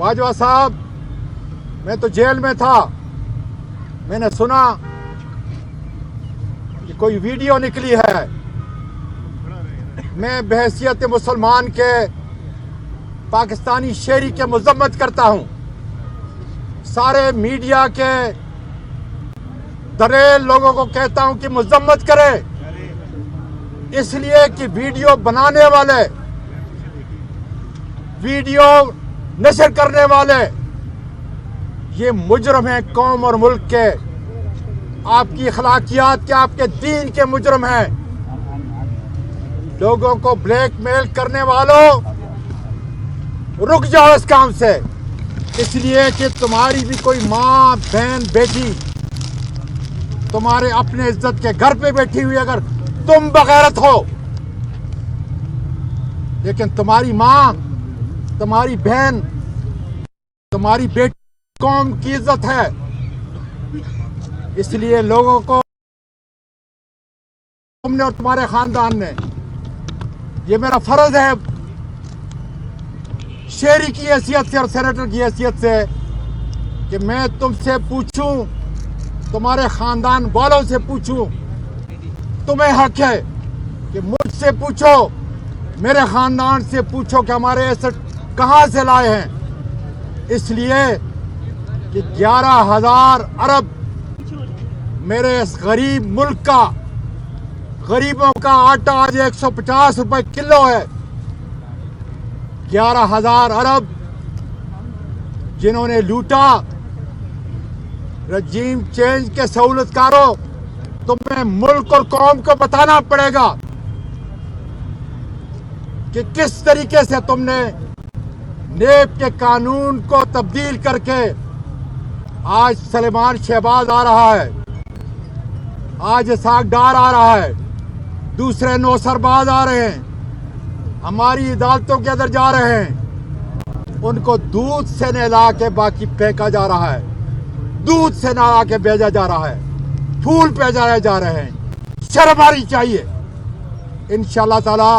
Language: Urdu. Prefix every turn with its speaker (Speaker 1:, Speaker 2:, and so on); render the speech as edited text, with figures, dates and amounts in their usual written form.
Speaker 1: باجوہ صاحب میں تو جیل میں تھا، میں نے سنا کہ کوئی ویڈیو نکلی ہے، میں بحیثیت مسلمان کے پاکستانی شہری کے مذمت کرتا ہوں، سارے میڈیا کے دلیل لوگوں کو کہتا ہوں کہ مذمت کرے، اس لیے کہ ویڈیو بنانے والے، ویڈیو نشر کرنے والے یہ مجرم ہیں قوم اور ملک کے، آپ کی اخلاقیات کے، آپ کے دین کے مجرم ہیں۔ لوگوں کو بلیک میل کرنے والوں رک جاؤ اس کام سے، اس لیے کہ تمہاری بھی کوئی ماں بہن بیٹی تمہارے اپنے عزت کے گھر پہ بیٹھی ہوئی، اگر تم بغیرت ہو، لیکن تمہاری ماں، تمہاری بہن، تمہاری بیٹی قوم کی عزت ہے، اس لیے لوگوں کو تم نے اور تمہارے خاندان نے، یہ میرا فرض ہے شہری کی حیثیت سے اور سینیٹر کی حیثیت سے کہ میں تم سے پوچھوں، تمہارے خاندان والوں سے پوچھوں، تمہیں حق ہے کہ مجھ سے پوچھو، میرے خاندان سے پوچھو کہ ہمارے ایسٹ کہاں سے لائے ہیں، اس لیے کہ 11,000 ارب میرے اس غریب ملک کا، غریبوں کا آٹا آج 150 روپے کلو ہے، 11,000 ارب جنہوں نے لوٹا، رجیم چینج کے سہولت کاروں، تمہیں ملک اور قوم کو بتانا پڑے گا کہ کس طریقے سے تم نے نیب کے قانون کو تبدیل کر کے آج سلیمان شہباز آ رہا ہے، آج اسحاق ڈار آ رہا ہے، دوسرے نوسرباز آ رہے ہیں، ہماری عدالتوں کے اندر جا رہے ہیں، ان کو دودھ سے نہلا کے باقی پھینکا جا رہا ہے، دودھ سے نہلا کے بھیجا جا رہا ہے، پھول بھیجائے جا رہے ہیں، شرم آنی چاہیے۔ انشاءاللہ تعالی